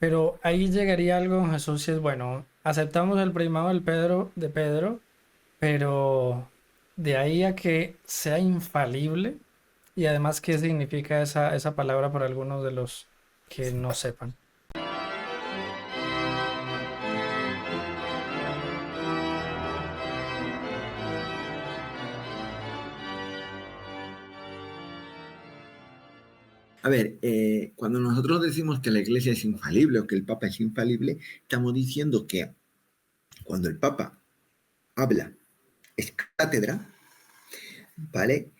Pero ahí llegaría algo en Jesús si es bueno. Aceptamos el primado de Pedro, pero de ahí a que sea infalible y además qué significa esa palabra para algunos de los que no sepan. A ver, cuando nosotros decimos que la Iglesia es infalible o que el Papa es infalible, estamos diciendo que cuando el Papa habla, es cátedra, ¿vale?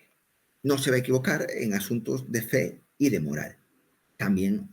No se va a equivocar en asuntos de fe y de moral. También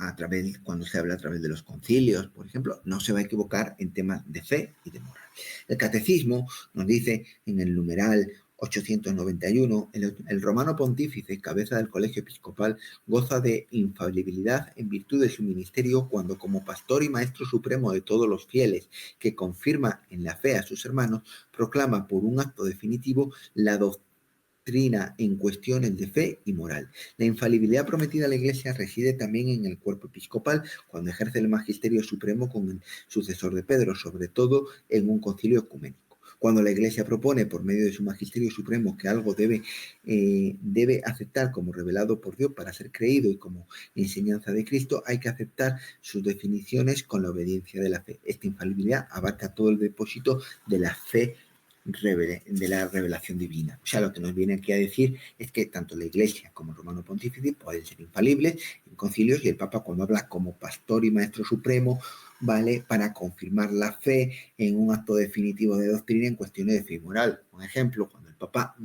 cuando se habla a través de los concilios, por ejemplo, no se va a equivocar en temas de fe y de moral. El catecismo nos dice en el numeral 891, el romano pontífice, cabeza del colegio episcopal, goza de infalibilidad en virtud de su ministerio cuando como pastor y maestro supremo de todos los fieles, que confirma en la fe a sus hermanos, proclama por un acto definitivo la doctrina en cuestiones de fe y moral. La infalibilidad prometida a la Iglesia reside también en el cuerpo episcopal, cuando ejerce el magisterio supremo con el sucesor de Pedro, sobre todo en un concilio ecuménico. Cuando la Iglesia propone, por medio de su magisterio supremo, que algo debe aceptar como revelado por Dios para ser creído y como enseñanza de Cristo, hay que aceptar sus definiciones con la obediencia de la fe. Esta infalibilidad abarca todo el depósito de la fe de la revelación divina. O sea, lo que nos viene aquí a decir es que tanto la Iglesia como el Romano Pontífice pueden ser infalibles en concilios y el Papa cuando habla como pastor y maestro supremo, ¿vale? Para confirmar la fe en un acto definitivo de doctrina en cuestiones de fe y moral. Un ejemplo, cuando el Papa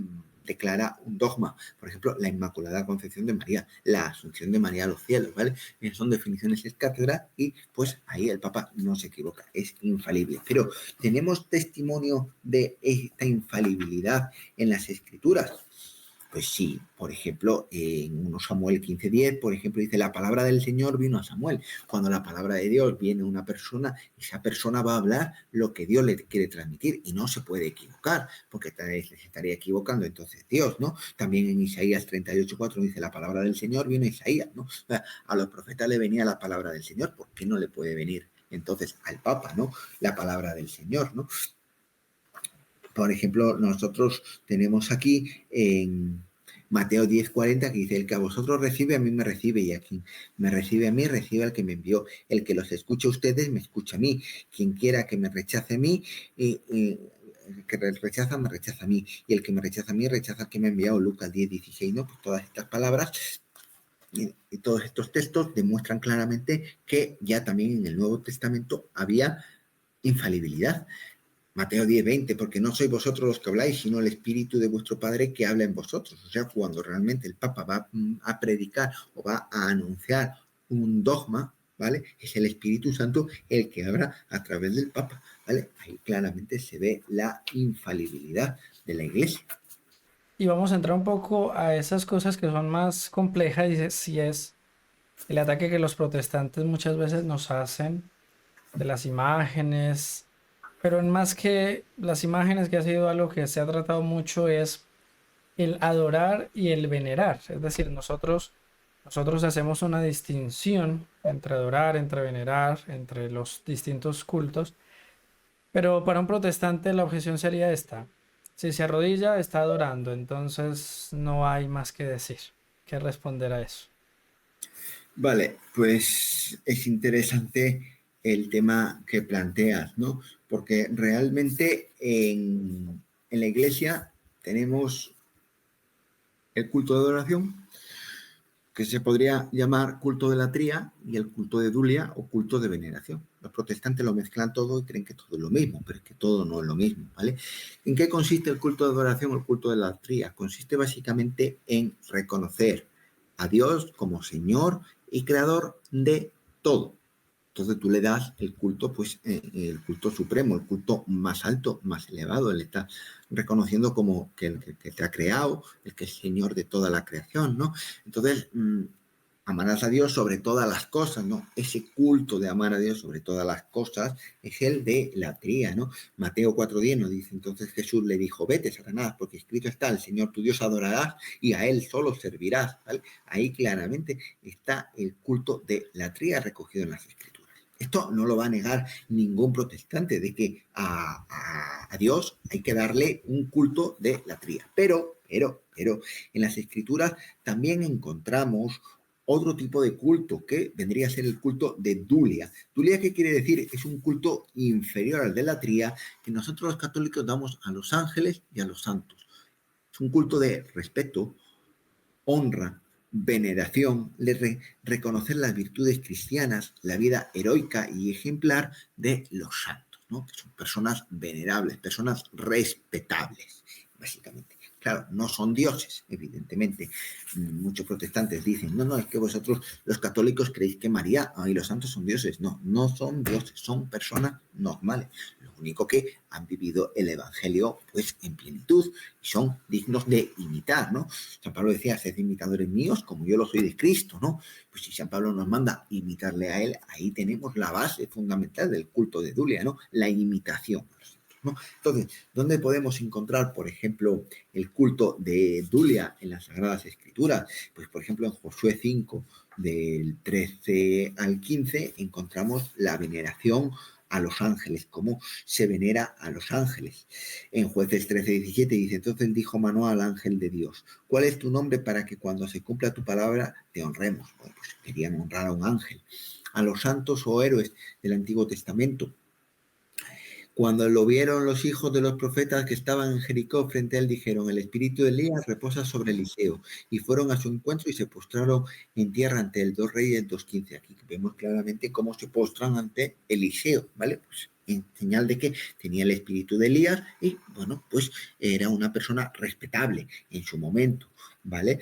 declara un dogma, por ejemplo, la Inmaculada Concepción de María, la Asunción de María a los cielos, ¿vale? Son definiciones ex cátedra y pues ahí el Papa no se equivoca, es infalible. Pero ¿tenemos testimonio de esta infalibilidad en las Escrituras? Pues sí, por ejemplo, en 1 Samuel 15:10, por ejemplo, dice, la palabra del Señor vino a Samuel. Cuando la palabra de Dios viene a una persona, esa persona va a hablar lo que Dios le quiere transmitir y no se puede equivocar, porque se estaría equivocando entonces Dios, ¿no? También en Isaías 38:4 dice, la palabra del Señor viene a Isaías, ¿no? O sea, a los profetas le venía la palabra del Señor, ¿por qué no le puede venir entonces al Papa, ¿no? La palabra del Señor, ¿no? Por ejemplo, nosotros tenemos aquí en Mateo 10:40 que dice, el que a vosotros recibe, a mí me recibe, y a quien me recibe a mí, recibe al que me envió. El que los escucha a ustedes, me escucha a mí. Quien quiera que me rechace a mí, el que rechaza, me rechaza a mí. Y el que me rechaza a mí, rechaza al que me ha enviado. Lucas 10:16, ¿no? Pues todas estas palabras y todos estos textos demuestran claramente que ya también en el Nuevo Testamento había infalibilidad. Mateo 10:20, porque no sois vosotros los que habláis, sino el Espíritu de vuestro Padre que habla en vosotros. O sea, cuando realmente el Papa va a predicar o va a anunciar un dogma, ¿vale? Es el Espíritu Santo el que habla a través del Papa, ¿vale? Ahí claramente se ve la infalibilidad de la Iglesia. Y vamos a entrar un poco a esas cosas que son más complejas y si es el ataque que los protestantes muchas veces nos hacen de las imágenes, pero en más que las imágenes, que ha sido algo que se ha tratado mucho, es el adorar y el venerar. Es decir, nosotros hacemos una distinción entre adorar, entre venerar, entre los distintos cultos, pero para un protestante la objeción sería esta. Si se arrodilla, está adorando, entonces no hay más que decir, que responder a eso. Vale, pues es interesante el tema que planteas, ¿no? Porque realmente en la iglesia tenemos el culto de adoración, que se podría llamar culto de latría, y el culto de dulia o culto de veneración. Los protestantes lo mezclan todo y creen que todo es lo mismo, pero es que todo no es lo mismo, ¿vale? ¿En qué consiste el culto de adoración o el culto de latría? Consiste básicamente en reconocer a Dios como Señor y Creador de todo. Entonces tú le das el culto, pues el culto supremo, el culto más alto, más elevado. Él está reconociendo como que el que te ha creado, el que es Señor de toda la creación, ¿no? Entonces, amarás a Dios sobre todas las cosas, ¿no? Ese culto de amar a Dios sobre todas las cosas es el de la tría, ¿no? Mateo 4:10 nos dice, entonces Jesús le dijo, vete, Satanás, porque escrito está, el Señor tu Dios adorarás y a Él solo servirás, ¿vale? Ahí claramente está el culto de la tría recogido en las Escrituras. Esto no lo va a negar ningún protestante, de que a Dios hay que darle un culto de latría. Pero, en las Escrituras también encontramos otro tipo de culto que vendría a ser el culto de Dulia. ¿Dulia qué quiere decir? Es un culto inferior al de latría que nosotros los católicos damos a los ángeles y a los santos. Es un culto de respeto, honra, veneración, reconocer las virtudes cristianas, la vida heroica y ejemplar de los santos, ¿no? Que son personas venerables, personas respetables, básicamente. Claro, no son dioses, evidentemente. Muchos protestantes dicen, no, es que vosotros los católicos creéis que María y los santos son dioses. No, no son dioses, son personas normales. Lo único que han vivido el Evangelio pues en plenitud y son dignos de imitar, ¿no? San Pablo decía, sed imitadores míos como yo lo soy de Cristo, ¿no? Pues si San Pablo nos manda imitarle a él, ahí tenemos la base fundamental del culto de Dulia, ¿no? La imitación, ¿no? Entonces, ¿dónde podemos encontrar, por ejemplo, el culto de Dulia en las Sagradas Escrituras? Pues, por ejemplo, en Josué 5, del 13 al 15, encontramos la veneración a los ángeles, cómo se venera a los ángeles. En Jueces 13:17 dice, entonces dijo Manoah al ángel de Dios, ¿cuál es tu nombre para que cuando se cumpla tu palabra te honremos? Bueno, pues querían honrar a un ángel. A los santos o héroes del Antiguo Testamento, cuando lo vieron los hijos de los profetas que estaban en Jericó frente a él, dijeron, el espíritu de Elías reposa sobre Eliseo. Y fueron a su encuentro y se postraron en tierra ante él. 2 Reyes 2:15. Aquí vemos claramente cómo se postran ante Eliseo, ¿vale? Pues en señal de que tenía el espíritu de Elías y, bueno, pues era una persona respetable en su momento, ¿vale?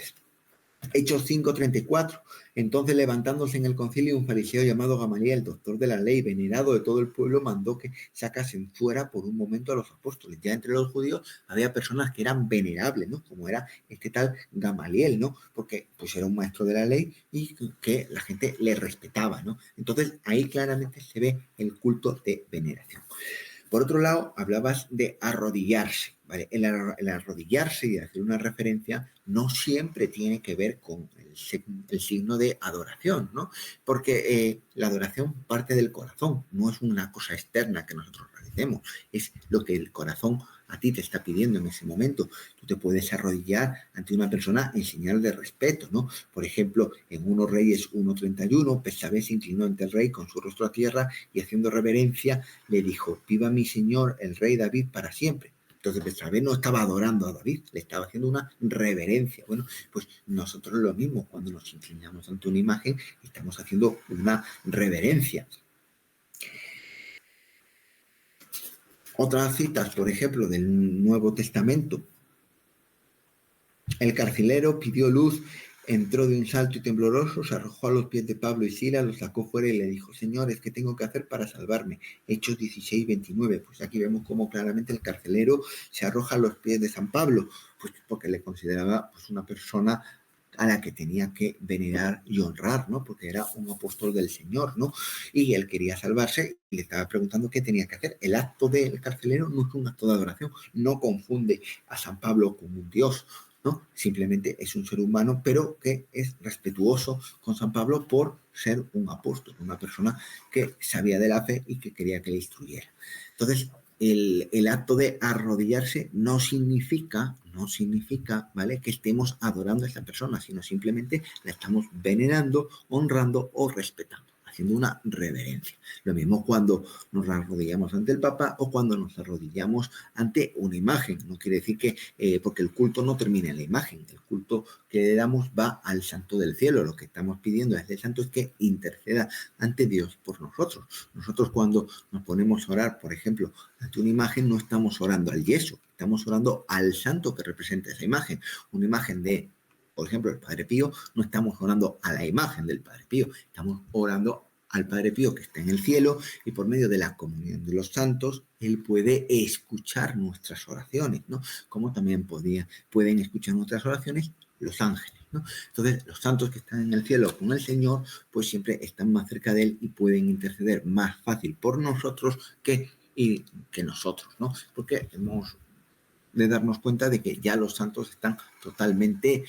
Hechos 5:34. Entonces, levantándose en el concilio, un fariseo llamado Gamaliel, doctor de la ley, venerado de todo el pueblo, mandó que sacasen fuera por un momento a los apóstoles. Ya entre los judíos había personas que eran venerables, ¿no? Como era este tal Gamaliel, ¿no? Porque pues era un maestro de la ley y que la gente le respetaba, ¿no? Entonces, ahí claramente se ve el culto de veneración. Por otro lado, hablabas de arrodillarse, ¿vale? El arrodillarse y hacer una referencia no siempre tiene que ver con el signo de adoración, ¿no? Porque la adoración parte del corazón, no es una cosa externa que nosotros realicemos, es lo que el corazón a ti te está pidiendo en ese momento. Tú te puedes arrodillar ante una persona en señal de respeto, ¿no? Por ejemplo, en 1 Reyes 1:31, Betsabé se inclinó ante el rey con su rostro a tierra y haciendo reverencia le dijo, viva mi señor el rey David para siempre. Entonces Betsabé no estaba adorando a David, le estaba haciendo una reverencia. Bueno, pues nosotros lo mismo, cuando nos inclinamos ante una imagen, estamos haciendo una reverencia. Otras citas, por ejemplo, del Nuevo Testamento. El carcelero pidió luz, entró de un salto y tembloroso, se arrojó a los pies de Pablo y Silas, los sacó fuera y le dijo, señores, ¿qué tengo que hacer para salvarme? Hechos 16:29. Pues aquí vemos cómo claramente el carcelero se arroja a los pies de San Pablo, pues porque le consideraba pues una persona a la que tenía que venerar y honrar, ¿no? Porque era un apóstol del Señor, ¿no? Y él quería salvarse y le estaba preguntando qué tenía que hacer. El acto del carcelero no es un acto de adoración, no confunde a San Pablo con un dios, ¿no? Simplemente es un ser humano, pero que es respetuoso con San Pablo por ser un apóstol, una persona que sabía de la fe y que quería que le instruyera. Entonces, el acto de arrodillarse no significa, ¿vale? Que estemos adorando a esta persona, sino simplemente la estamos venerando, honrando o respetando, haciendo una reverencia. Lo mismo cuando nos arrodillamos ante el Papa o cuando nos arrodillamos ante una imagen. No quiere decir que, porque el culto no termina en la imagen, el culto que le damos va al Santo del Cielo. Lo que estamos pidiendo a este Santo es que interceda ante Dios por nosotros. Nosotros cuando nos ponemos a orar, por ejemplo, ante una imagen, no estamos orando al yeso, estamos orando al Santo que representa esa imagen. Una imagen de, por ejemplo, el Padre Pío, no estamos orando a la imagen del Padre Pío, estamos orando al Padre Pío que está en el cielo y por medio de la comunión de los santos, Él puede escuchar nuestras oraciones, ¿no? Como también pueden escuchar nuestras oraciones los ángeles, ¿no? Entonces, los santos que están en el cielo con el Señor, pues siempre están más cerca de Él y pueden interceder más fácil por nosotros que nosotros, ¿no? Porque hemos de darnos cuenta de que ya los santos están totalmente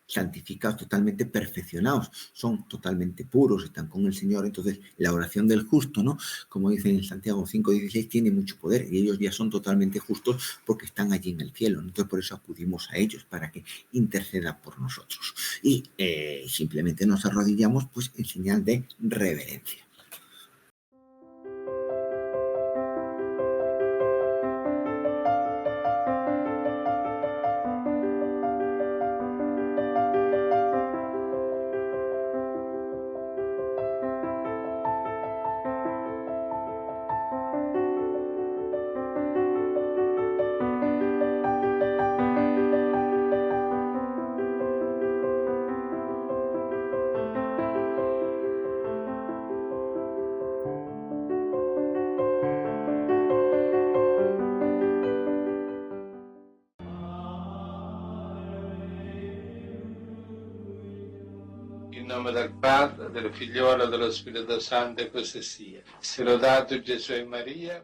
santificados, totalmente perfeccionados, son totalmente puros, están con el Señor. Entonces, la oración del justo, ¿no? Como dice en Santiago 5:16, tiene mucho poder y ellos ya son totalmente justos porque están allí en el cielo. Entonces, por eso acudimos a ellos para que intercedan por nosotros. Y simplemente nos arrodillamos pues en señal de reverencia. In nome del Padre, del Figliolo e dello Spirito Santo, e così sia. Sia lodato Gesù e Maria.